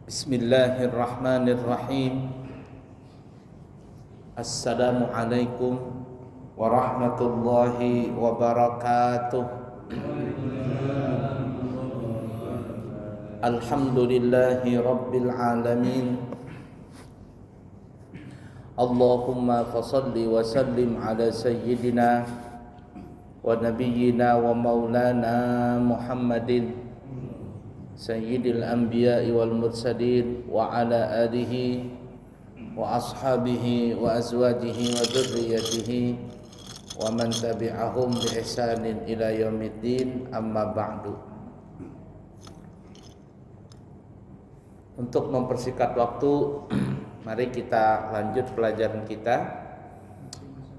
Bismillahirrahmanirrahim. Assalamualaikum warahmatullahi wabarakatuh. Alhamdulillahi rabbil alamin. Allahumma fasalli wa sallim ala sayyidina wa nabiyyina wa maulana Muhammadin Sayyidil Anbiya'i wal Mursalin wa ala alihi wa ashabihi wa azwajihi wa dzurriyyatihi wa man tabi'ahum bi ihsanin ila yaumiddin, amma ba'du. Untuk mempersingkat waktu, mari kita lanjut pelajaran kita.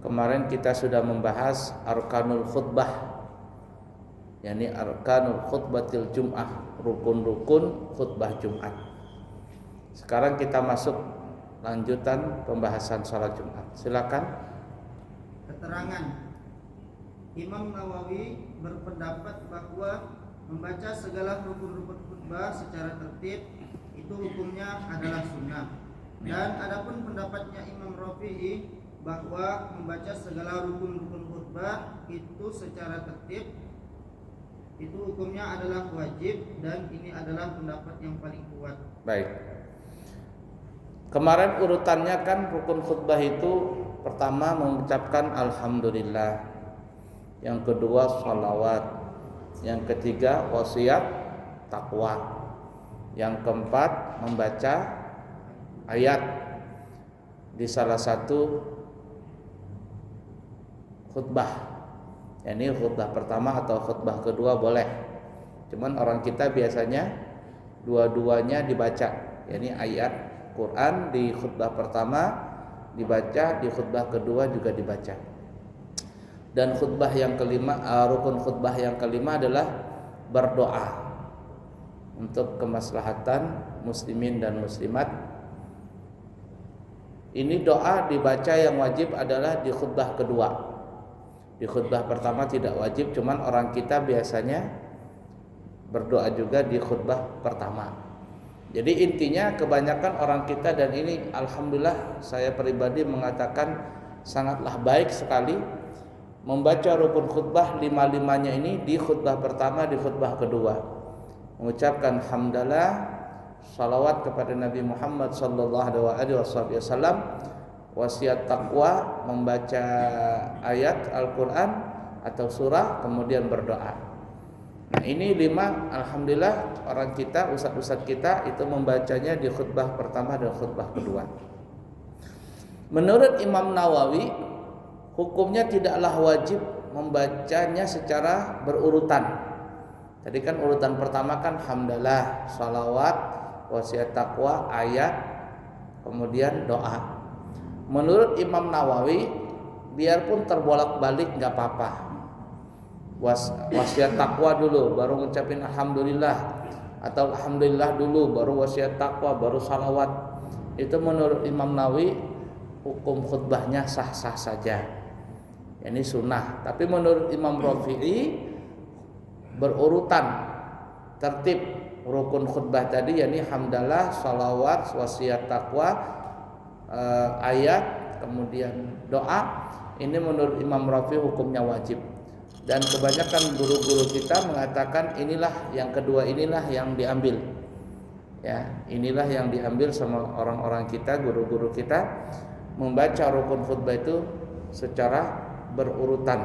Kemarin kita sudah membahas arkanul khutbah, yakni arkanul khutbatil jum'ah, rukun-rukun khutbah Jumat. Sekarang kita masuk lanjutan pembahasan salat Jumat. Silakan. Keterangan. Imam Nawawi berpendapat bahwa membaca segala rukun-rukun khutbah secara tertib itu hukumnya adalah sunnah. Dan adapun pendapatnya Imam Rafi'i bahwa membaca segala rukun-rukun khutbah itu secara tertib itu hukumnya adalah wajib, dan ini adalah pendapat yang paling kuat. Baik. Kemarin urutannya kan rukun khutbah itu pertama mengucapkan alhamdulillah, yang kedua sholawat, yang ketiga wasiat takwa, yang keempat membaca ayat di salah satu khutbah. Ini khutbah pertama atau khutbah kedua boleh. Cuman orang kita biasanya dua-duanya dibaca. Yani ayat Quran di khutbah pertama dibaca, di khutbah kedua juga dibaca. Dan khutbah yang kelima, rukun khutbah yang kelima adalah berdoa untuk kemaslahatan muslimin dan muslimat. Ini doa dibaca yang wajib adalah di khutbah kedua. Di khutbah pertama tidak wajib, cuman orang kita biasanya berdoa juga di khutbah pertama. Jadi intinya kebanyakan orang kita, dan ini alhamdulillah saya pribadi mengatakan sangatlah baik sekali, membaca rukun khutbah lima-limanya ini di khutbah pertama, di khutbah kedua. Mengucapkan hamdalah, salawat kepada Nabi Muhammad sallallahu alaihi wasallam, wasiat takwa, membaca ayat Al-Quran atau surah, kemudian berdoa. Nah ini 5, alhamdulillah orang kita, ustadz-ustadz kita itu membacanya di khutbah pertama dan khutbah kedua. Menurut Imam Nawawi, hukumnya tidaklah wajib membacanya secara berurutan. Tadi kan urutan pertama kan hamdalah, salawat, wasiat takwa, ayat, kemudian doa. Menurut Imam Nawawi, biarpun terbolak-balik nggak apa-apa. Wasiat takwa dulu, baru ngucapin alhamdulillah, atau alhamdulillah dulu, baru wasiat takwa, baru salawat. Itu menurut Imam Nawawi hukum khutbahnya sah-sah saja. Ini sunnah. Tapi menurut Imam Rafi'i berurutan tertib rukun khutbah tadi, yakni hamdalah, salawat, wasiat takwa, ayat, kemudian doa. Ini menurut Imam Rafi hukumnya wajib. Dan kebanyakan guru-guru kita mengatakan inilah yang kedua, inilah yang diambil. Ya, inilah yang diambil sama orang-orang kita, guru-guru kita, membaca rukun khutbah itu secara berurutan.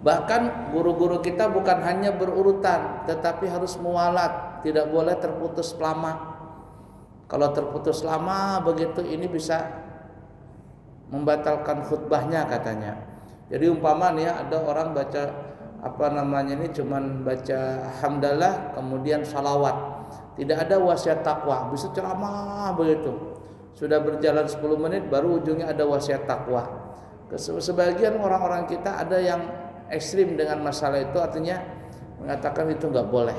Bahkan guru-guru kita bukan hanya berurutan, tetapi harus muwalat, tidak boleh terputus lama. Kalau terputus lama begitu, ini bisa membatalkan khutbahnya katanya. Jadi umpama nih ya, ada orang baca ini cuman baca hamdalah kemudian salawat, tidak ada wasiat takwa, bisa ceramah begitu. Sudah berjalan 10 menit baru ujungnya ada wasiat takwa. Sebagian orang-orang kita ada yang ekstrim dengan masalah itu, artinya mengatakan itu nggak boleh.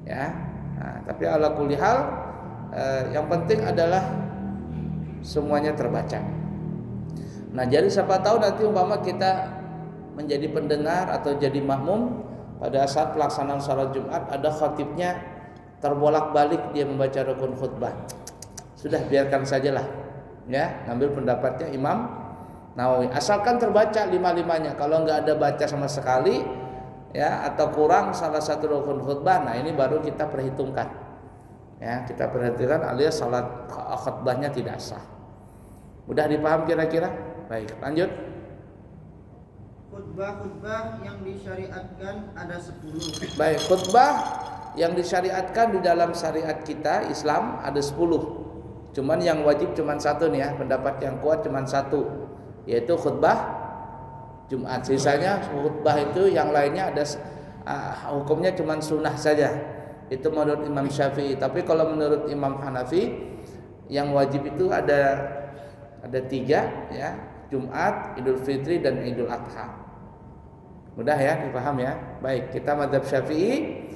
Ya, nah, tapi ala kulli hal, yang penting adalah semuanya terbaca. Nah, jadi siapa tahu nanti umpama kita menjadi pendengar atau jadi makmum pada saat pelaksanaan salat Jumat, ada khatibnya terbolak-balik dia membaca rukun khutbah. Sudah biarkan sajalah, ya, ngambil pendapatnya Imam Nawawi. Asalkan terbaca lima-limanya. Kalau nggak ada baca sama sekali, ya, atau kurang salah satu rukun khutbah, nah ini baru kita perhitungkan. Ya, kita perhatikan alias salat khutbahnya tidak sah. Mudah dipaham kira-kira? Baik, lanjut. Khutbah yang disyariatkan ada 10. Baik, khutbah yang disyariatkan di dalam syariat kita Islam ada 10. Cuman yang wajib cuman satu nih ya, pendapat yang kuat cuman satu, yaitu khutbah Jumat. Sisanya khutbah itu yang lainnya ada hukumnya cuman sunnah saja. Itu menurut Imam Syafi'i. Tapi kalau menurut Imam Hanafi yang wajib itu ada 3 ya, Jumat, Idul Fitri dan Idul Adha. Mudah ya dipaham ya. Baik, kita mazhab Syafi'i,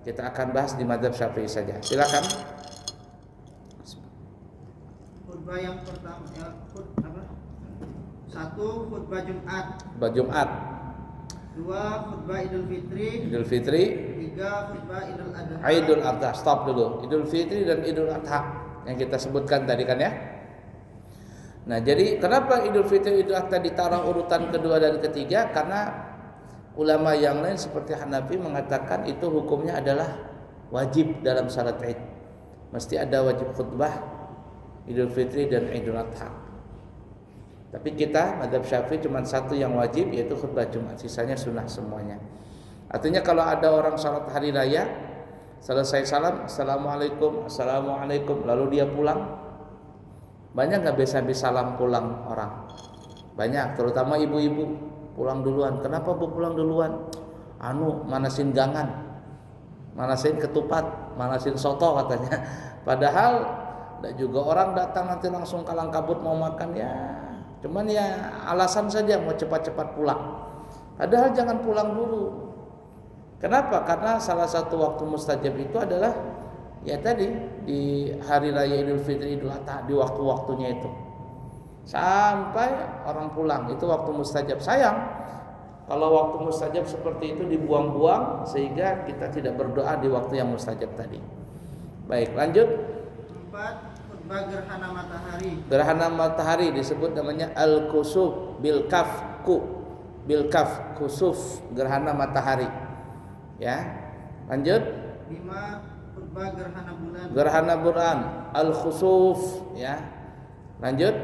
kita akan bahas di mazhab Syafi'i saja. Silakan. Khutbah yang pertama ya, 1 khutbah Jumat. Khutbah Jumat. 2 khutbah Idul Fitri. Idul Fitri. 3 khutbah Idul Adha. Idul Adha, stop dulu. Idul Fitri dan Idul Adha yang kita sebutkan tadi kan ya. Nah, jadi kenapa Idul Fitri Idul Adha ditaruh urutan kedua dan ketiga? Karena ulama yang lain seperti Hanafi mengatakan itu hukumnya adalah wajib dalam salat Id. Mesti ada wajib khutbah Idul Fitri dan Idul Adha. Tapi kita mazhab Syafi'i cuma satu yang wajib, yaitu khutbah Jumat. Sisanya sunnah semuanya. Artinya kalau ada orang salat hari raya, selesai salam, assalamualaikum, assalamualaikum, lalu dia pulang, banyak nggak habis salam pulang orang? Banyak, terutama ibu-ibu pulang duluan. Kenapa bu pulang duluan? Manasin gangan, manasin ketupat, manasin soto katanya. Padahal juga orang datang nanti langsung kalang kabut mau makan ya. Cuman ya alasan saja mau cepat-cepat pulang. Padahal jangan pulang dulu. Kenapa? Karena salah satu waktu mustajab itu adalah ya tadi di hari raya Idul Fitri Idul Adha, di waktu-waktunya itu. Sampai orang pulang itu waktu mustajab. Sayang kalau waktu mustajab seperti itu dibuang-buang sehingga kita tidak berdoa di waktu yang mustajab tadi. Baik, lanjut. 4 khutbah gerhana matahari. Gerhana matahari disebut namanya al-kusuf bil kaf kusuf, gerhana matahari. Ya. Lanjut. 5 khutbah gerhana bulan. Gerhana bulan al-khusuf ya. Lanjut.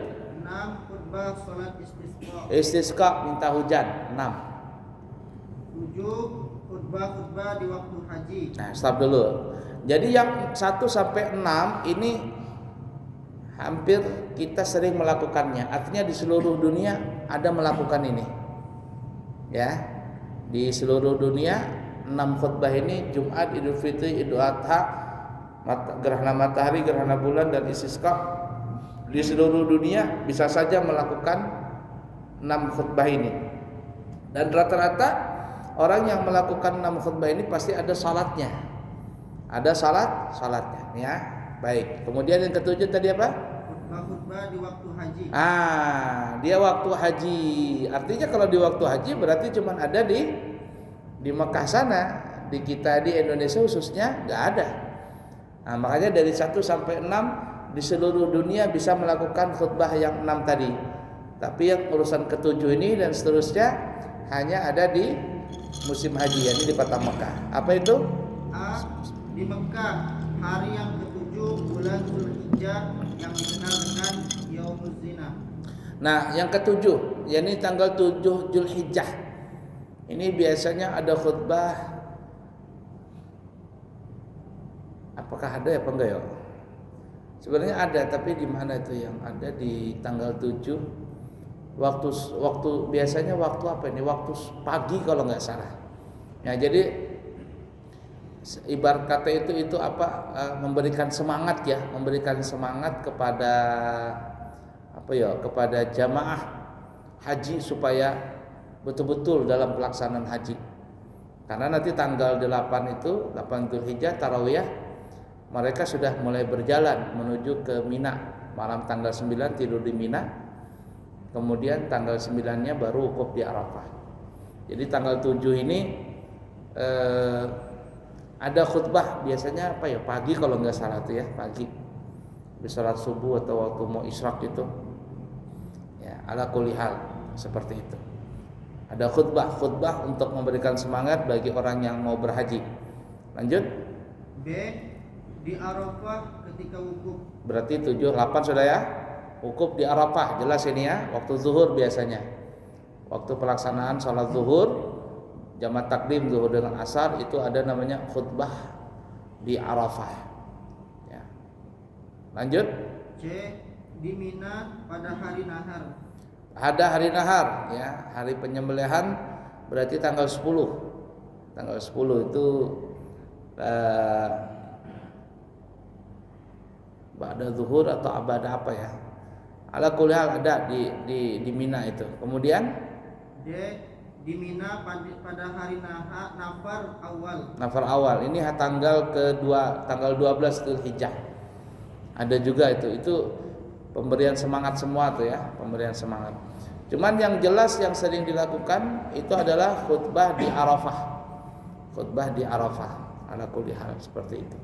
6 khutbah salat istisqa. Istisqa minta hujan. 6. 7 khutbah di waktu haji. Nah, stop dulu. Jadi yang 1 sampai 6 ini hampir kita sering melakukannya. Artinya di seluruh dunia ada melakukan ini. Ya. Di seluruh dunia 6 khutbah ini Jumat, Idul Fitri, Idul Adha, gerhana matahari, gerhana bulan dan istisqa. Di seluruh dunia bisa saja melakukan 6 khutbah ini. Dan rata-rata orang yang melakukan 6 khutbah ini pasti ada salatnya. Ada salatnya ya. Baik. Kemudian yang ketujuh tadi apa? Khutbah di waktu haji. Dia waktu haji. Artinya kalau di waktu haji berarti cuma ada di Mekah sana. Di kita di Indonesia khususnya enggak ada. Nah, makanya dari 1 sampai 6 di seluruh dunia bisa melakukan khutbah yang 6 tadi. Tapi yang urusan ketujuh ini dan seterusnya hanya ada di musim haji, yakni di kota Mekah. Apa itu? A. Di Mekah, hari yang ketujuh bulan Zulhijjah yang dikenal dengan Yaumuz Zina. Nah, yang ketujuh, yakni tanggal 7 Zulhijjah. Ini biasanya ada khutbah. Apakah ada ya apa enggak ya? Sebenarnya ada, tapi di mana itu yang ada di tanggal 7? Waktu biasanya waktu apa ini? Waktu pagi kalau nggak salah. Ya, jadi ibarat kata itu apa? Memberikan semangat ya, memberikan semangat kepada apa ya? Kepada jamaah haji supaya betul-betul dalam pelaksanaan haji. Karena nanti tanggal 8 itu 8 Zulhijjah tarawih, mereka sudah mulai berjalan menuju ke Mina. Malam tanggal 9 tidur di Mina. Kemudian tanggal 9-nya baru wukuf di Arafah. Jadi tanggal 7 ini Ada khutbah biasanya apa ya, pagi kalau nggak salah tuh ya, pagi di salat subuh atau waktu mau isyraq itu ya, ala kulli hal seperti itu. Ada khutbah untuk memberikan semangat bagi orang yang mau berhaji. Lanjut. B. Di Arafah ketika wukuf. Berarti 7, 8 sudah ya. Wukuf di Arafah, jelas ini ya. Waktu zuhur biasanya. Waktu pelaksanaan sholat zuhur, jamak takdim zuhur dengan asar, itu ada namanya khutbah di Arafah. Ya. Lanjut. C. Di Mina pada hari nahar. Ada hari nahar ya, hari penyembelihan berarti tanggal 10. Tanggal 10 itu ba'da zuhur atau abada apa ya. Ala kulli hal ada di Mina itu. Kemudian D. Di Mina pada hari nafar awal. Nafar awal ini tanggal kedua, tanggal 12 Dzulhijjah. Ada juga itu pemberian semangat semua tuh ya, pemberian semangat. Cuman yang jelas yang sering dilakukan itu adalah khutbah di Arafah. Khutbah di Arafah ala kulli hal seperti itu.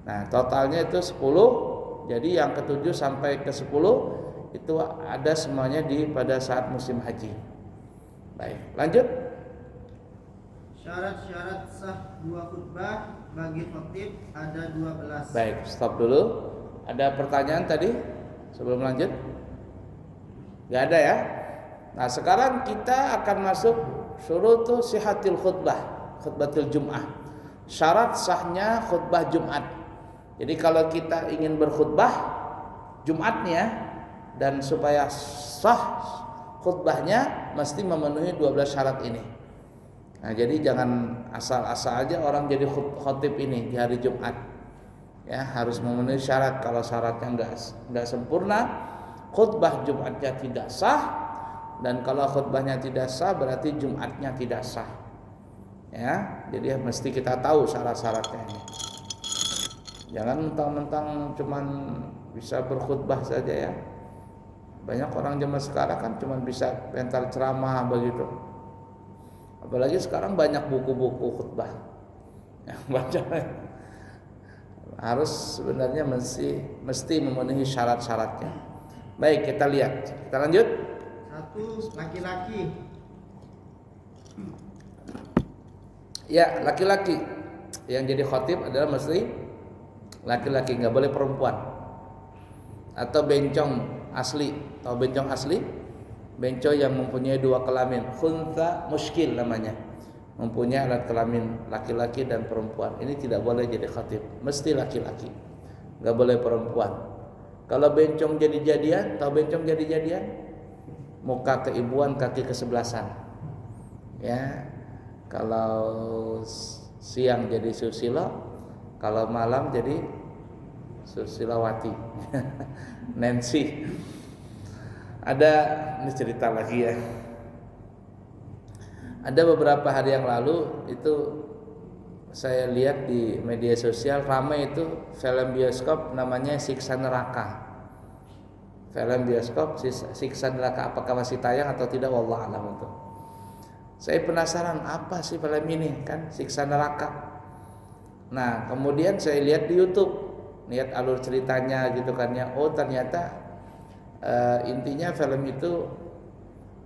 Nah, totalnya itu 10. Jadi yang ke-7 sampai ke-10 itu ada semuanya pada saat musim haji. Baik, lanjut. Syarat-syarat sah dua khutbah bagi khatib ada 12. Baik, stop dulu. Ada pertanyaan tadi sebelum lanjut? Gak ada ya? Nah, sekarang kita akan masuk syurutu sihatil khutbah, khutbatul Jum'ah. Syarat sahnya khutbah Jumat. Jadi kalau kita ingin berkhutbah Jumatnya dan supaya sah khutbahnya mesti memenuhi 12 syarat ini. Nah, jadi jangan asal-asal aja orang jadi khatib ini di hari Jumat. Ya, harus memenuhi syarat. Kalau syaratnya enggak sempurna, khutbah Jumatnya tidak sah, dan kalau khutbahnya tidak sah berarti Jumatnya tidak sah. Ya, jadi mesti kita tahu syarat-syaratnya ini. Jangan mentang-mentang cuman bisa berkhutbah saja ya. Banyak orang zaman sekarang kan cuman bisa pental ceramah begitu. Apalagi sekarang banyak buku-buku khutbah. Ya, baca. Harus sebenarnya mesti memenuhi syarat-syaratnya. Baik, kita lihat. Kita lanjut. 1. Laki-laki. Ya, laki-laki yang jadi khatib adalah mesti laki-laki, nggak boleh perempuan. Atau bencong asli. Tahu bencong asli? Bencong yang mempunyai 2 kelamin, khuntha muskil namanya. Mempunyai alat kelamin laki-laki dan perempuan. Ini tidak boleh jadi khatib, mesti laki-laki, nggak boleh perempuan. Kalau bencong jadi-jadian, tahu bencong jadi-jadian? Muka keibuan, kaki kesebelasan. Ya, kalau siang jadi susilo, kalau malam jadi susilawati. Nancy. Ada ini cerita lagi ya. Ada beberapa hari yang lalu itu saya lihat di media sosial ramai itu film bioskop namanya Siksa Neraka. Film bioskop Siksa Neraka, apakah masih tayang atau tidak wallah alam itu. Saya penasaran apa sih film ini kan, Siksa Neraka. Nah, kemudian saya lihat di YouTube, lihat alur ceritanya gitu kan ya. Oh, ternyata intinya film itu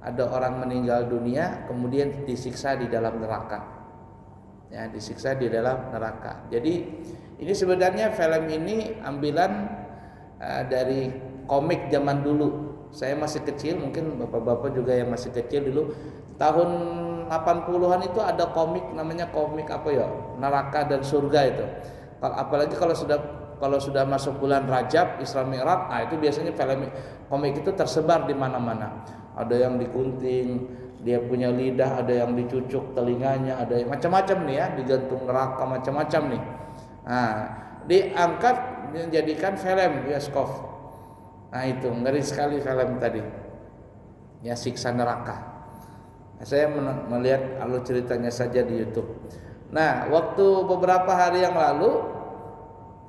ada orang meninggal dunia kemudian disiksa di dalam neraka. Ya, disiksa di dalam neraka. Jadi ini sebenarnya film ini ambilan dari komik zaman dulu. Saya masih kecil, mungkin bapak-bapak juga yang masih kecil dulu tahun 80-an itu ada komik namanya komik apa ya? Neraka dan Surga itu. Apalagi kalau sudah masuk bulan Rajab, Isra Mi'raj, nah itu biasanya film komik itu tersebar di mana-mana. Ada yang digunting, dia punya lidah, ada yang dicucuk telinganya, ada yang macam-macam nih ya, digantung neraka macam-macam nih. Nah, diangkat dijadikan film bioskop. Nah, itu ngeri sekali film tadi. Ya, Siksa Neraka. Nah, saya melihat alur ceritanya saja di YouTube. Nah, waktu beberapa hari yang lalu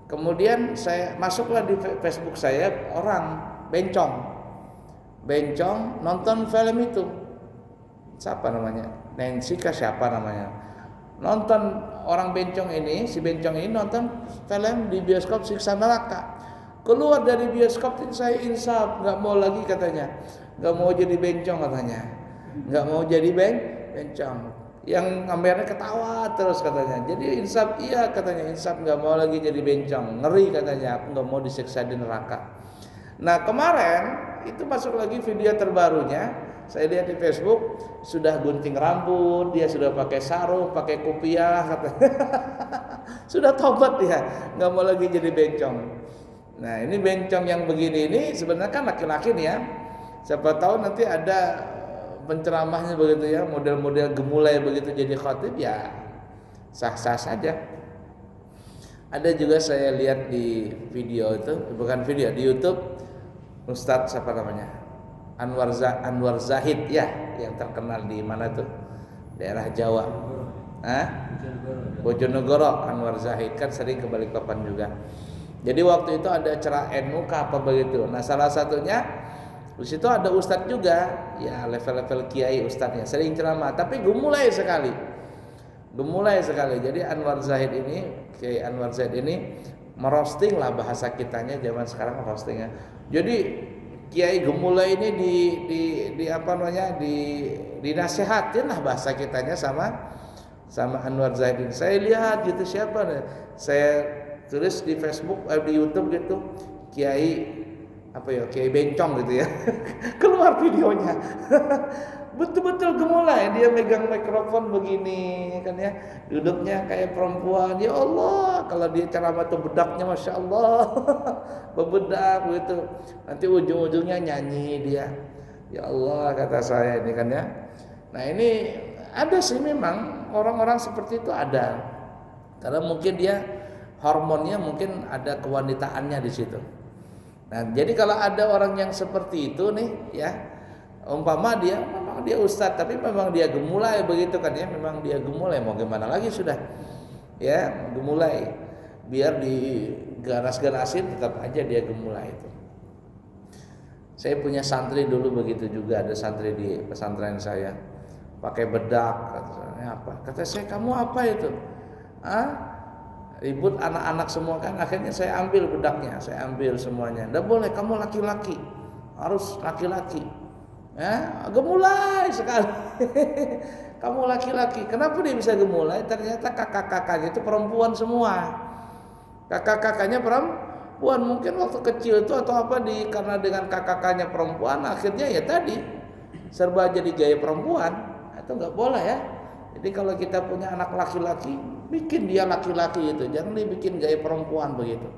kemudian saya masuklah di Facebook saya orang bencong nonton film itu. Siapa namanya? Nancy kah siapa namanya? nonton orang bencong ini, si bencong ini nonton film di bioskop siksa neraka. Keluar dari bioskop saya insaf, nggak mau lagi katanya, nggak mau jadi bencong katanya, nggak mau jadi bencong. Yang kameranya ketawa terus katanya. Jadi insaf iya katanya, insaf nggak mau lagi jadi bencong. Ngeri katanya, aku nggak mau disiksa di neraka. Nah kemarin itu masuk lagi video terbarunya, saya lihat di Facebook sudah gunting rambut, dia sudah pakai sarung, pakai kopiah, katanya. Sudah tobat dia, nggak mau lagi jadi bencong. Nah ini bencong yang begini ini sebenarnya kan laki-laki nih ya. Siapa tahu nanti ada penceramahnya begitu ya, model-model gemulai begitu jadi khatib ya sah-sah saja. Ada juga saya lihat di video itu, bukan video, di YouTube, Ustadz siapa namanya? Anwar Zahid ya, yang terkenal di mana tuh? Daerah Jawa. Bojonegoro. Anwar Zahid kan sering ke Balikpapan juga. Jadi waktu itu ada acara NU apa begitu. Nah, salah satunya di situ ada ustadz juga, ya level-level kiai ustadznya, sering ceramah, tapi gemulai sekali. Jadi Anwar Zahid ini, Kiai Anwar Zahid ini merosting lah bahasa kitanya zaman sekarang roastingnya. Jadi kiai gemulai ini di apa namanya dinasihatin lah bahasa kitanya sama Anwar Zahid ini. Saya lihat gitu siapa nih? Saya tulis di Facebook, di YouTube gitu, kiai bencong gitu ya. Keluar videonya. Betul-betul gemulai, dia megang mikrofon begini kan ya, duduknya kayak perempuan. Ya Allah, kalau dia ceramah tuh bedaknya Masya Allah. Bebedak begitu. Nanti ujung-ujungnya nyanyi dia. Ya Allah kata saya ini kan ya. Nah ini ada sih memang orang-orang seperti itu ada. Karena mungkin dia hormonnya mungkin ada kewanitaannya di situ. Nah, jadi kalau ada orang yang seperti itu nih ya, umpama dia memang dia ustadz tapi memang dia gemulai begitu kan ya, memang dia gemulai, mau gimana lagi sudah. Ya, gemulai. Biar digaras-garasin tetap aja dia gemulai itu. Saya punya santri dulu begitu juga, ada santri di pesantren saya. Pakai bedak, katanya apa? Kata saya, "Kamu apa itu?" Ribut anak-anak semua kan, akhirnya saya ambil bedaknya, saya ambil semuanya. Nggak boleh, kamu laki-laki, harus laki-laki. Ya, gemulai sekali. Kamu laki-laki, kenapa dia bisa gemulai? Ternyata kakak-kakaknya itu perempuan semua. Kakak-kakaknya perempuan, mungkin waktu kecil itu atau apa karena dengan kakak-kakaknya perempuan, akhirnya ya tadi serba jadi gaya perempuan. Itu nggak boleh ya. Jadi kalau kita punya anak laki-laki, bikin dia laki-laki itu, jangan dibikin gaya perempuan begitu.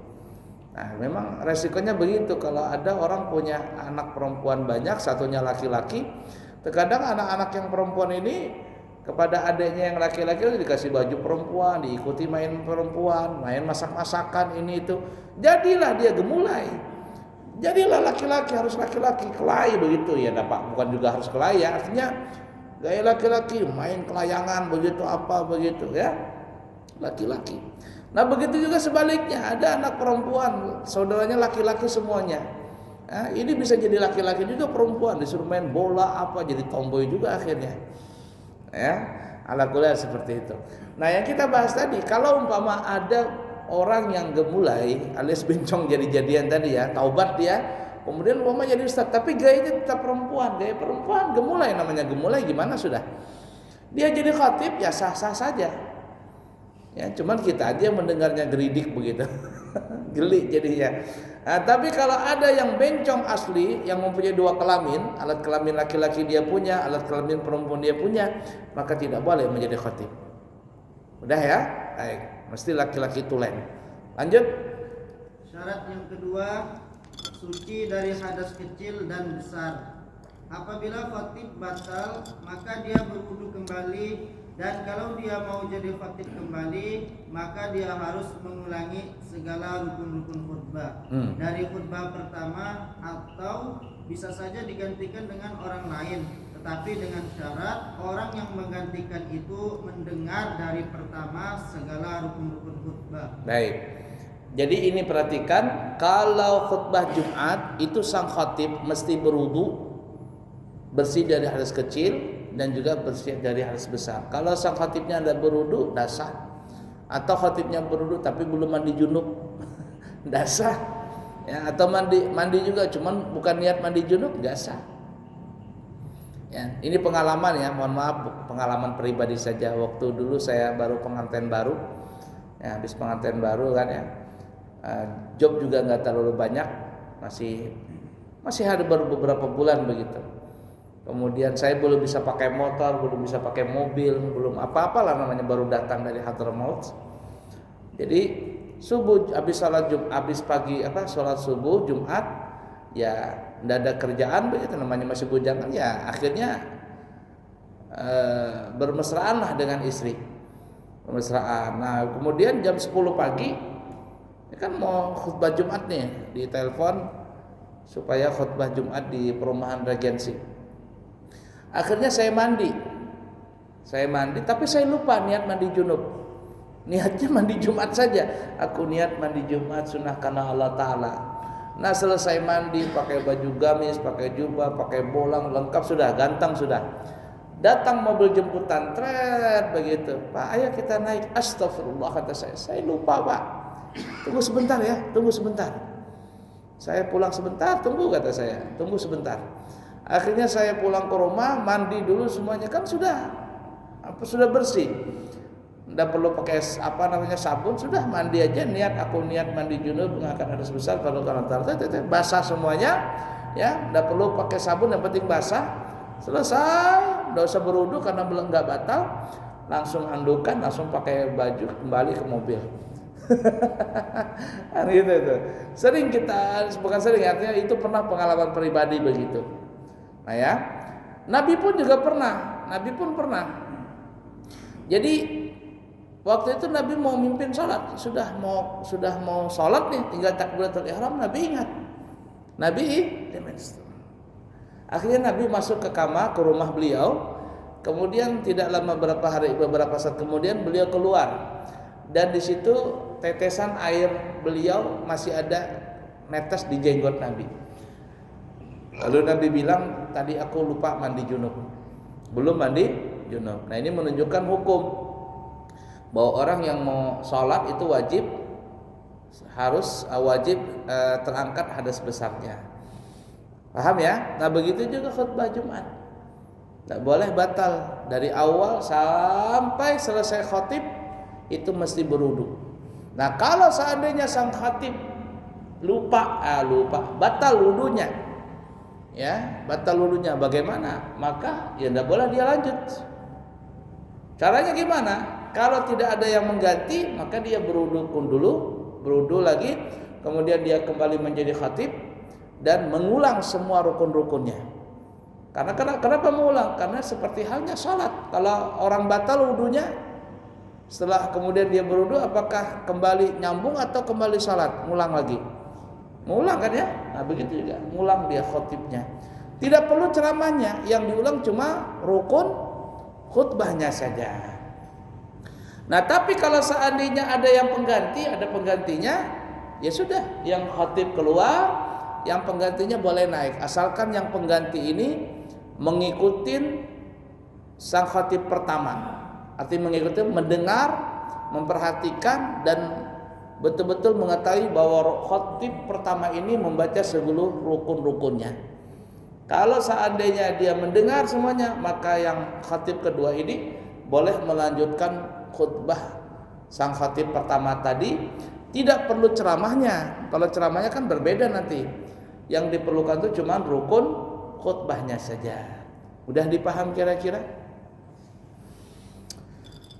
Nah, memang resikonya begitu kalau ada orang punya anak perempuan banyak, satunya laki-laki. Terkadang anak-anak yang perempuan ini kepada adiknya yang laki-laki itu dikasih baju perempuan, diikuti main perempuan, main masak-masakan ini itu. Jadilah dia gemulai. Jadilah laki-laki, harus laki-laki, kelahi begitu ya, Pak. Bukan juga harus kelahi ya, artinya gaya laki-laki, main kelayangan begitu apa begitu ya, laki-laki. Nah begitu juga sebaliknya, ada anak perempuan, saudaranya laki-laki semuanya. Nah, ini bisa jadi laki-laki juga perempuan, disuruh main bola apa, jadi tomboy juga akhirnya. Ya, ala kulli seperti itu. Nah yang kita bahas tadi, kalau umpama ada orang yang gemulai alias bencong jadi-jadian tadi ya, taubat dia, kemudian umpama jadi ustaz, tapi gayanya tetap perempuan, gaya perempuan, gemulai, namanya gemulai gimana sudah. Dia jadi khatib ya sah-sah saja. Ya, cuman kita aja mendengarnya geridik begitu. Geli jadinya. Nah, tapi kalau ada yang bencong asli yang mempunyai dua kelamin, alat kelamin laki-laki dia punya, alat kelamin perempuan dia punya, maka tidak boleh menjadi khatib. Udah ya? Baik, mesti laki-laki tulen. Lanjut. Syarat yang kedua, suci dari hadas kecil dan besar. Apabila khatib batal, maka dia berwudu kembali, dan kalau dia mau jadi khatib kembali, maka dia harus mengulangi segala rukun-rukun khutbah dari khutbah pertama, atau bisa saja digantikan dengan orang lain, tetapi dengan syarat orang yang menggantikan itu mendengar dari pertama segala rukun-rukun khutbah. Baik. Jadi ini perhatikan, kalau khutbah Jumat itu sang khatib mesti berwudu, bersih dari hadas kecil, dan juga bersih dari hadas besar. Kalau sang khatibnya ada berwudu, tidak sah. Atau khatibnya berwudu tapi belum mandi junub, tidak sah. Ya, atau mandi juga cuman bukan niat mandi junub, nggak sah. Ya, ini pengalaman ya, mohon maaf pengalaman pribadi saja. Waktu dulu saya baru pengantin baru, ya, habis pengantin baru kan ya, job juga nggak terlalu banyak, masih ada baru beberapa bulan begitu. Kemudian saya belum bisa pakai motor, belum bisa pakai mobil, belum apa-apalah namanya, baru datang dari Hadramaut. Jadi subuh habis sholat sholat subuh Jumat, ya tidak ada kerjaan begitu, namanya masih bujangan, ya akhirnya bermesraan lah dengan istri, bermesraan. Nah kemudian jam 10 pagi ini kan mau khutbah Jumat nih, ditelepon supaya khutbah Jumat di perumahan Regensi. Akhirnya saya mandi, tapi saya lupa niat mandi junub. Niatnya mandi Jumat saja. Aku niat mandi Jumat sunnah karena Allah Ta'ala. Nah selesai mandi, pakai baju gamis, pakai jubah, pakai bolang, lengkap sudah, ganteng sudah. Datang mobil jemputan, tret begitu. Pak, ayo kita naik. Astagfirullah, kata saya lupa Pak. Tunggu sebentar ya, tunggu sebentar. Saya pulang sebentar, tunggu kata saya, tunggu sebentar. Akhirnya saya pulang ke rumah, mandi dulu semuanya, kan sudah bersih. Tidak perlu pakai sabun, sudah mandi aja, aku niat mandi junub mengangkat hadas besar kalau basah semuanya, ya, tidak perlu pakai sabun, yang penting basah. Selesai, tidak usah berwudu karena belum nggak batal, langsung andukan, langsung pakai baju kembali ke mobil. Kan gitu tuh. Sering kita, bukan sering, artinya itu pernah pengalaman pribadi begitu. Nah ya, Nabi pun pernah. Jadi waktu itu Nabi mau mimpin sholat, sudah mau sholat nih, tinggal takbiratul ihram, Nabi ingat. Akhirnya Nabi masuk ke kamar, ke rumah beliau. Kemudian tidak lama beberapa saat kemudian beliau keluar. Dan di situ tetesan air beliau masih ada netes di jenggot Nabi. Lalu Nabi bilang, tadi aku lupa mandi junub. Belum mandi junub. Nah ini menunjukkan hukum bahwa orang yang mau sholat itu wajib terangkat hadas besarnya. Paham ya? Nah begitu juga khutbah Jumat, tidak boleh batal dari awal sampai selesai khotib, itu mesti berwudu. Nah kalau seandainya sang khatib lupa, batal wudunya, ya batal wudunya, bagaimana? Maka ya tidak boleh dia lanjut. Caranya gimana? Kalau tidak ada yang mengganti, maka dia berwudu lagi, kemudian dia kembali menjadi khatib dan mengulang semua rukun-rukunnya. Karena kenapa mengulang? Karena seperti halnya sholat. Kalau orang batal wudunya, setelah kemudian dia berwudu, apakah kembali nyambung atau kembali sholat? Ngulang lagi. Ngulang kan ya? Nah begitu juga, ngulang dia khotibnya. Tidak perlu ceramahnya, yang diulang cuma rukun khutbahnya saja. Nah tapi kalau seandainya ada yang penggantinya, ya sudah, yang khatib keluar, yang penggantinya boleh naik, asalkan yang pengganti ini mengikuti sang khatib pertama. Artinya mengikuti, mendengar, memperhatikan, dan betul-betul mengetahui bahwa khatib pertama ini membaca seluruh rukun-rukunnya. Kalau seandainya dia mendengar semuanya, maka yang khatib kedua ini boleh melanjutkan khutbah sang khatib pertama tadi. Tidak perlu ceramahnya. Kalau ceramahnya kan berbeda nanti. Yang diperlukan itu cuma rukun khutbahnya saja. Udah dipaham kira-kira?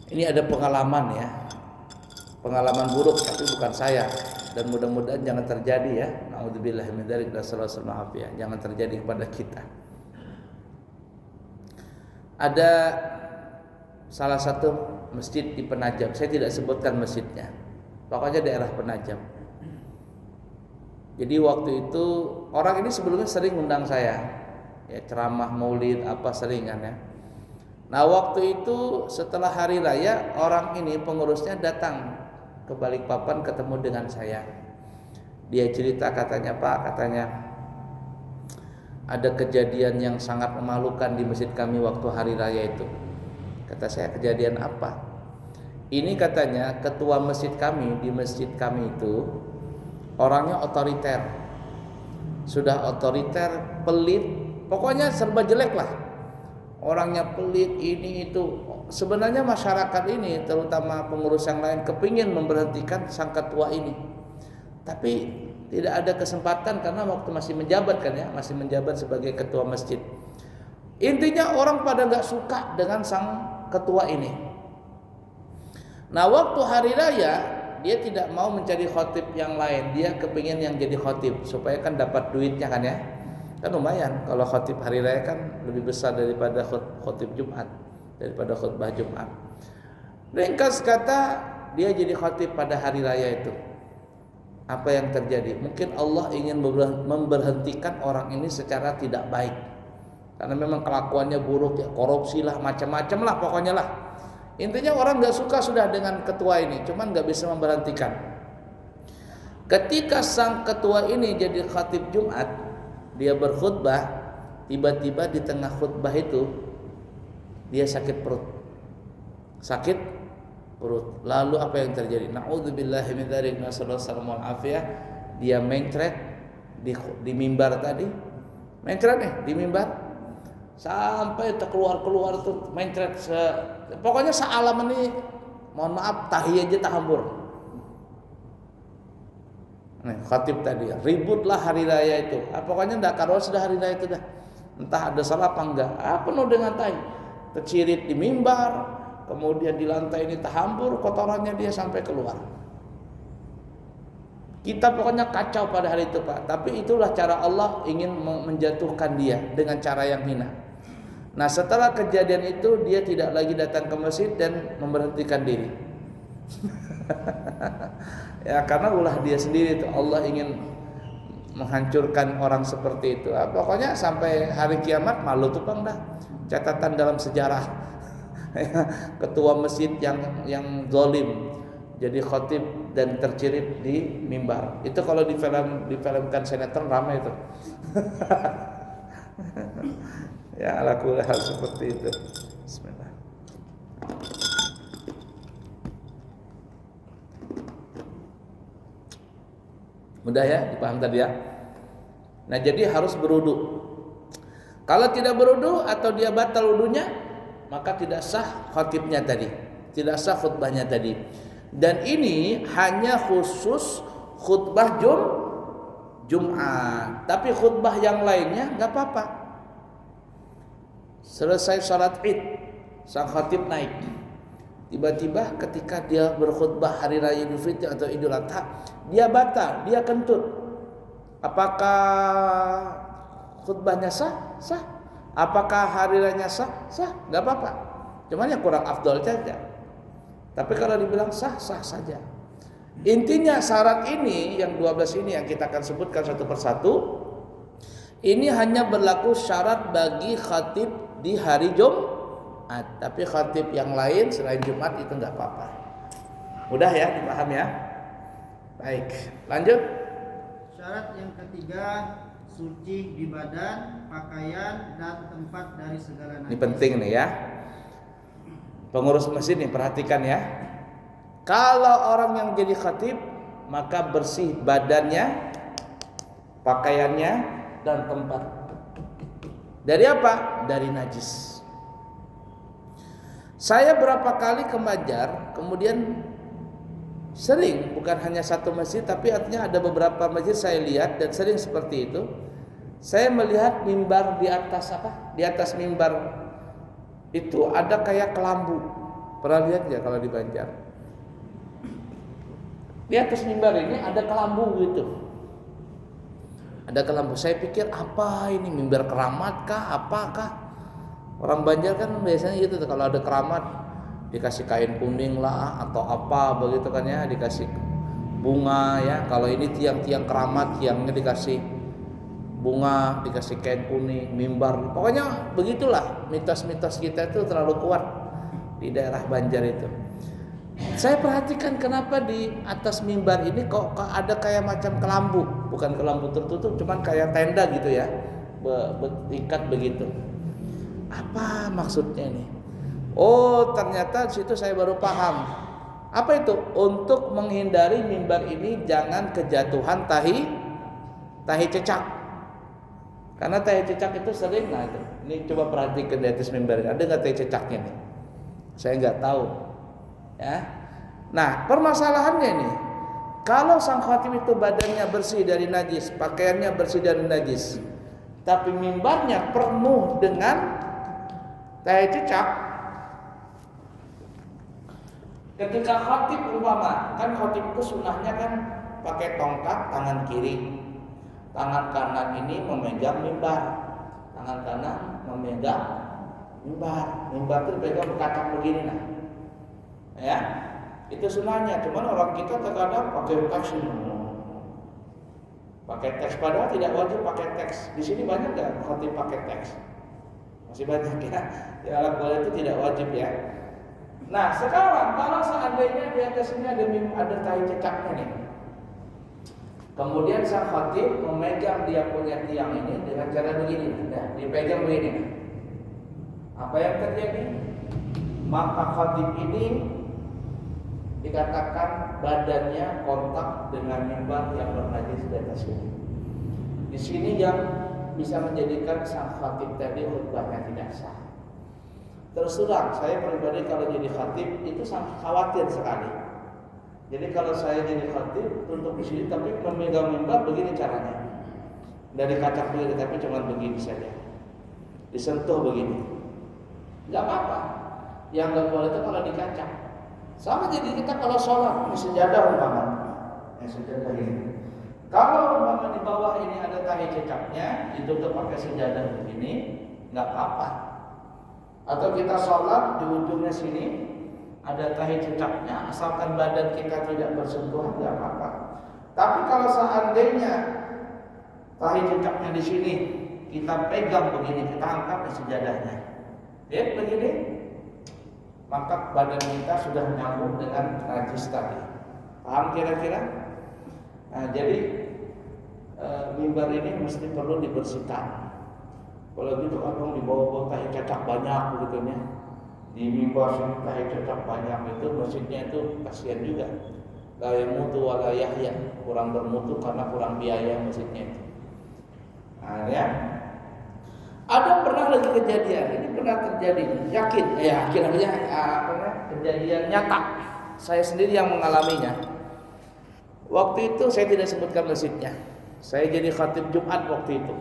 Ini ada pengalaman ya, pengalaman buruk, tapi bukan saya, dan mudah-mudahan jangan terjadi ya. Naudzubillah min dzalik, ya, jangan terjadi kepada kita. Ada salah satu masjid di Penajam, saya tidak sebutkan masjidnya, pokoknya daerah Penajam. Jadi waktu itu orang ini sebelumnya sering undang saya, ya ceramah maulid apa sering kan ya. Nah waktu itu setelah hari raya, orang ini pengurusnya datang ke Balikpapan ketemu dengan saya. Dia cerita, katanya, Pak, ada kejadian yang sangat memalukan di masjid kami waktu hari raya itu. Kata saya, kejadian apa? Ini katanya ketua masjid kami, di masjid kami itu orangnya otoriter. Sudah otoriter, pelit, pokoknya serba jelek lah. Orangnya pelit, ini itu. Sebenarnya masyarakat ini, terutama pengurus yang lain, kepingin memberhentikan sang ketua ini, tapi tidak ada kesempatan karena waktu masih menjabat kan ya, masih menjabat sebagai ketua masjid. Intinya orang pada nggak suka dengan sang ketua ini. Nah waktu hari raya dia tidak mau mencari khotib yang lain, dia kepingin yang jadi khotib supaya kan dapat duitnya kan ya. Kan lumayan kalau khotib hari raya kan lebih besar daripada khotib Jumat, daripada khutbah Jumat. Ringkas kata, dia jadi khotib pada hari raya itu. Apa yang terjadi? Mungkin Allah ingin memberhentikan orang ini secara tidak baik, karena memang kelakuannya buruk ya, korupsi lah, macam-macam lah pokoknya lah. Intinya orang nggak suka sudah dengan ketua ini, cuman nggak bisa memberhentikan. Ketika sang ketua ini jadi khatib Jumat, dia berkhutbah, tiba-tiba di tengah khutbah itu dia sakit perut. Sakit perut. Lalu apa yang terjadi? Na'udzubillahi min dzalik, nasallallahu alaihi. Dia mencret di mimbar tadi. Mencret nih di mimbar sampai terkeluar tuh mencret pokoknya sealam ini, mohon maaf, tahi aja tahambur. Nih, khatib tadi ributlah hari raya itu. Pokoknya enggak karuan sudah hari raya itu dah. Entah ada salah apa enggak. Penuh dengan tahi. Tercirit di mimbar, kemudian di lantai ini tahambur, kotorannya dia sampai keluar. Kita pokoknya kacau pada hari itu Pak. Tapi itulah cara Allah ingin menjatuhkan dia dengan cara yang hina. Nah setelah kejadian itu dia tidak lagi datang ke masjid dan memberhentikan diri. Ya karena ulah dia sendiri itu, Allah ingin menghancurkan orang seperti itu. Pokoknya sampai hari kiamat malu tuh Bang dah. Catatan dalam sejarah ketua masjid yang zalim jadi khatib dan tercirit di mimbar. Itu kalau difilmkan sinetron ramai itu. Ya ala kulli hal seperti itu. Bismillah. Mudah ya dipaham tadi ya. Nah jadi harus berwudu. Kalau tidak berwudu atau dia batal wudunya, maka tidak sah khatibnya tadi, tidak sah khutbahnya tadi. Dan ini hanya khusus khutbah Jumat. Tapi khutbah yang lainnya nggak apa-apa. Selesai salat Id, sang khatib naik. Tiba-tiba ketika dia berkhutbah hari raya Idul Fitri atau Idul Adha, dia batal, dia kentut. Apakah khutbahnya sah? Sah. Apakah hari raya sah? Sah. Enggak apa-apa. Cuman yang kurang afdol saja. Tapi kalau dibilang sah, sah saja. Intinya syarat ini yang 12 ini yang kita akan sebutkan satu persatu. Ini hanya berlaku syarat bagi khatib di hari Jumat. Tapi khatib yang lain selain Jumat itu enggak apa-apa. Mudah ya dipaham ya? Baik, lanjut. Syarat yang ketiga, suci di badan, pakaian, dan tempat dari segala najis. Ini penting nih ya. Pengurus masjid nih perhatikan ya. Kalau orang yang jadi khatib, maka bersih badannya, pakaiannya, dan tempat. Dari apa? Dari najis. Saya berapa kali ke Banjar, kemudian sering, bukan hanya satu masjid, tapi artinya ada beberapa masjid saya lihat dan sering seperti itu. Saya melihat mimbar di atas apa? Di atas mimbar itu ada kayak kelambu. Pernah lihat nggak kalau di Banjar? Di atas mimbar ini ada kelambu gitu. Ada kelambu. Saya pikir apa ini, mimbar keramat kah? Apakah? Orang Banjar kan biasanya gitu kalau ada keramat dikasih kain kuning lah atau apa begitu kan ya, dikasih bunga ya. Kalau ini tiang-tiang keramat, tiangnya dikasih bunga, dikasih kain kuning, mimbar. Pokoknya begitulah mitos-mitos kita itu terlalu kuat di daerah Banjar itu. Saya perhatikan kenapa di atas mimbar ini kok ada kayak macam kelambu, bukan kelambu tertutup, cuman kayak tenda gitu ya, berikat begitu. Apa maksudnya nih? Oh, ternyata di situ saya baru paham. Apa itu? Untuk menghindari mimbar ini jangan kejatuhan tahi cecak. Karena tahi cecak itu sering, nah itu. Ini coba perhatikan di atas mimbar ini. Ada nggak tahi cecaknya nih? Saya nggak tahu. Ya. Nah, permasalahannya nih, kalau sang khatib itu badannya bersih dari najis, pakaiannya bersih dari najis, tapi mimbarnya penuh dengan tahi cecak. Ketika khatib umpama, kan khatib itu sunnahnya kan pakai tongkat tangan kiri, tangan kanan ini memegang mimbar, tangan kanan memegang mimbar. Mimbar itu dipegang berkacang begini nah, ya itu sunnahnya. Cuman orang kita terkadang pakai teks, padahal tidak wajib pakai teks. Di sini banyak nggak khatib pakai teks? Masih banyak ya. Di Arab Barat itu tidak wajib ya. Nah sekarang kalau seandainya di atas ini ada tahi cecaknya nih, kemudian sang khatib memegang dia punya tiang ini dengan cara begini, nah, dipegang begini. Apa yang terjadi? Maka khatib ini dikatakan badannya kontak dengan mimbar yang bernajis di atas ini. Di sini yang bisa menjadikan sang khatib tadi khutbahnya tidak sah. Terus terang, saya pribadi kalau jadi khatib itu sangat khawatir sekali. Jadi kalau saya jadi khatib duduk di sini tapi memegang mimbar begini caranya, dari kaca begini tapi cuma begini saja, disentuh begini, nggak apa-apa. Yang nggak boleh itu kalau di kaca. Sama jadi kita kalau sholat di sejadah umpama, sejadah ini. Kalau umpama di bawah ini ada tahi cecaknya, ditutup pakai sejadah begini, nggak apa-apa. Atau kita sholat di ujungnya sini ada tahi cecaknya, asalkan badan kita tidak bersentuhan tidak apa-apa. Tapi kalau seandainya tahi cecaknya di sini kita pegang begini, kita angkat di sejadahnya, lihat begini, maka badan kita sudah nyambung dengan najis tadi. Paham kira-kira? Nah, jadi mimbar ini mesti perlu dibersihkan. Kalau gitu kadang di bawah tahi cecak banyak begitu ya. Di mimbar sini tahi cecak banyak, itu masjidnya itu kasihan juga. La yamutu wa la yahya, kurang bermutu karena kurang biaya masjidnya itu. Nah, ya. Ada pernah lagi kejadian, ini pernah terjadi, yakin aja kejadian nyata. Saya sendiri yang mengalaminya. Waktu itu saya tidak sebutkan masjidnya. Saya jadi khatib Jumat waktu itu.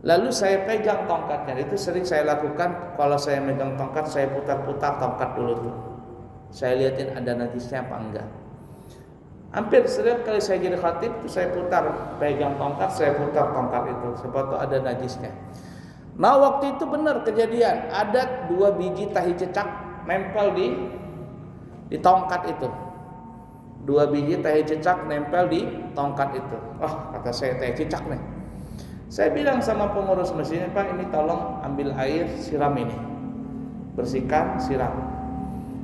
Lalu saya pegang tongkatnya, itu sering saya lakukan. Kalau saya megang tongkat, saya putar-putar tongkat dulu tuh. Saya lihatin ada najisnya apa enggak. Hampir setiap kali saya jadi khatib, saya putar, pegang tongkat, saya putar tongkat itu, sebab ada najisnya. Nah waktu itu benar kejadian, ada 2 biji tahi cecak nempel di tongkat itu. 2 biji tahi cecak nempel di tongkat itu. Oh kata saya tahi cecak nih. Saya bilang sama pengurus masjidnya, Pak ini tolong ambil air siram ini, bersihkan siram.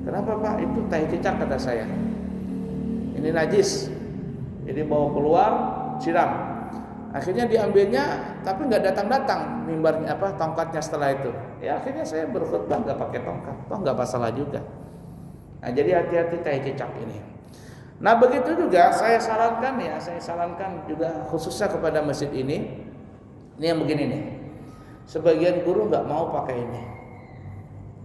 Kenapa Pak? Itu tahi cecak kata saya. Ini najis, jadi bawa keluar siram. Akhirnya diambilnya, tapi nggak datang mimbarnya tongkatnya setelah itu. Ya akhirnya saya berkhutbah nggak pakai tongkat, toh nggak masalah juga. Nah jadi hati-hati tahi cecak ini. Nah begitu juga saya sarankan juga khususnya kepada masjid ini. Ini yang begini nih, sebagian guru nggak mau pakai ini,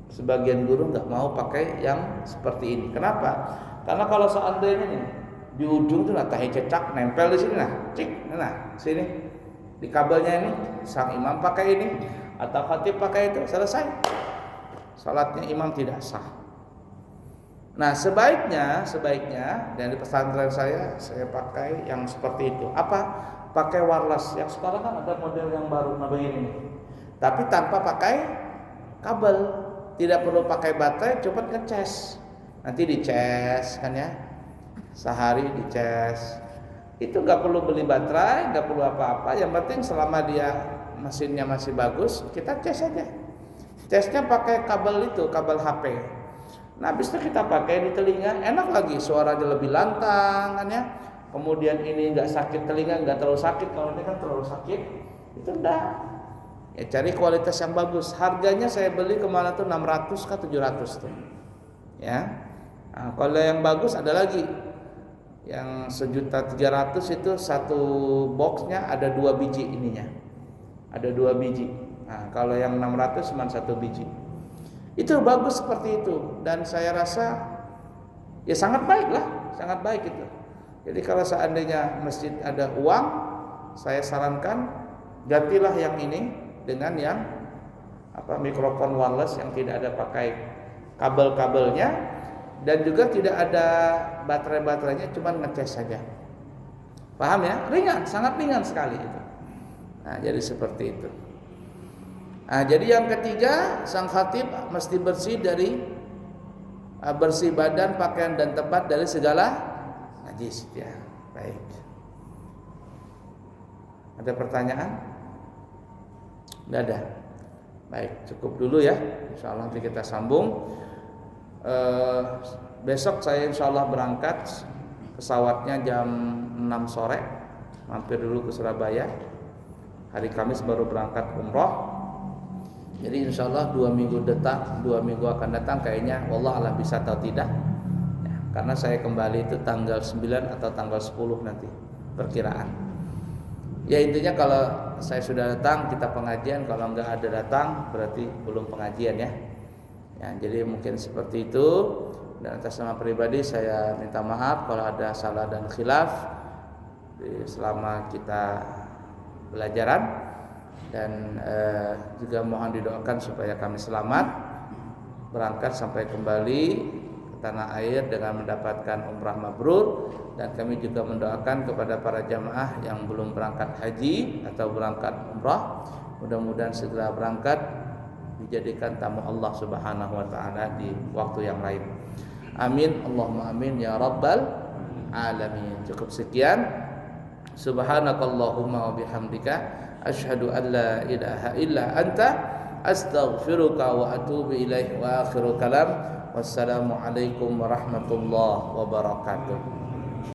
sebagian guru nggak mau pakai yang seperti ini. Kenapa? Karena kalau seandainya nih di ujung tuh tahi cecak nempel di sini sini di kabelnya ini, sang imam pakai ini atau khatib pakai itu, selesai, salatnya imam tidak sah. Nah sebaiknya dari pesantren saya pakai yang seperti itu. Apa? Pakai wireless. Yang sekarang kan ada model yang baru begini. Tapi tanpa pakai kabel, tidak perlu pakai baterai, cepat ngecas. Nanti dicas kan ya, sehari dicas. Itu nggak perlu beli baterai, nggak perlu apa-apa. Yang penting selama dia mesinnya masih bagus, kita cas aja. Casnya pakai kabel itu, kabel HP. Nah, habis itu kita pakai di telinga, enak lagi, suaranya lebih lantang kan ya. Kemudian ini nggak sakit telinga, nggak terlalu sakit. Kalau ini kan terlalu sakit, Itu enggak. Ya cari kualitas yang bagus. Harganya saya beli kemarin tuh 600 ke 700 tuh. Ya. Nah, kalau yang bagus ada lagi. Yang 1.300.000 itu satu boxnya ada 2 biji ininya. Ada 2 biji. Nah, kalau yang 600 cuma 1 biji. Itu bagus seperti itu dan saya rasa ya sangat baik lah, sangat baik itu. Jadi kalau seandainya masjid ada uang, saya sarankan gantilah yang ini dengan yang mikrofon wireless yang tidak ada pakai kabel-kabelnya dan juga tidak ada baterai-baterainya, cuma ngecas saja. Paham ya? Ringan, sangat ringan sekali itu. Nah, jadi seperti itu. Nah, jadi yang ketiga, sang khatib mesti bersih dari bersih badan, pakaian dan tempat dari segala najis. Ya, baik. Ada pertanyaan? Tidak ada. Baik, cukup dulu ya. Insyaallah nanti kita sambung. Besok saya insyaallah berangkat, pesawatnya jam 6 sore, mampir dulu ke Surabaya. Hari Kamis baru berangkat umroh. Jadi insyaallah 2 minggu akan datang kayaknya, wallah alam bisa atau tidak ya, karena saya kembali itu tanggal 9 atau tanggal 10 nanti perkiraan. Ya intinya kalau saya sudah datang kita pengajian, kalau enggak ada datang berarti belum pengajian ya. Ya, jadi mungkin seperti itu. Dan atas nama pribadi saya minta maaf kalau ada salah dan khilaf selama kita belajaran. Dan juga mohon didoakan supaya kami selamat berangkat sampai kembali ke tanah air dengan mendapatkan umrah mabrur. Dan kami juga mendoakan kepada para jamaah yang belum berangkat haji atau berangkat umrah, mudah-mudahan segera berangkat dijadikan tamu Allah Subhanahu wa taala di waktu yang lain. Amin, Allahumma amin ya rabbal alamin. Cukup sekian. Subhanakallahumma wa bihamdika asyhadu an la ilaha illa anta astaghfiruka wa atubu ilaik. Wa akhiru kalam, wassalamu alaikum warahmatullahi wabarakatuh.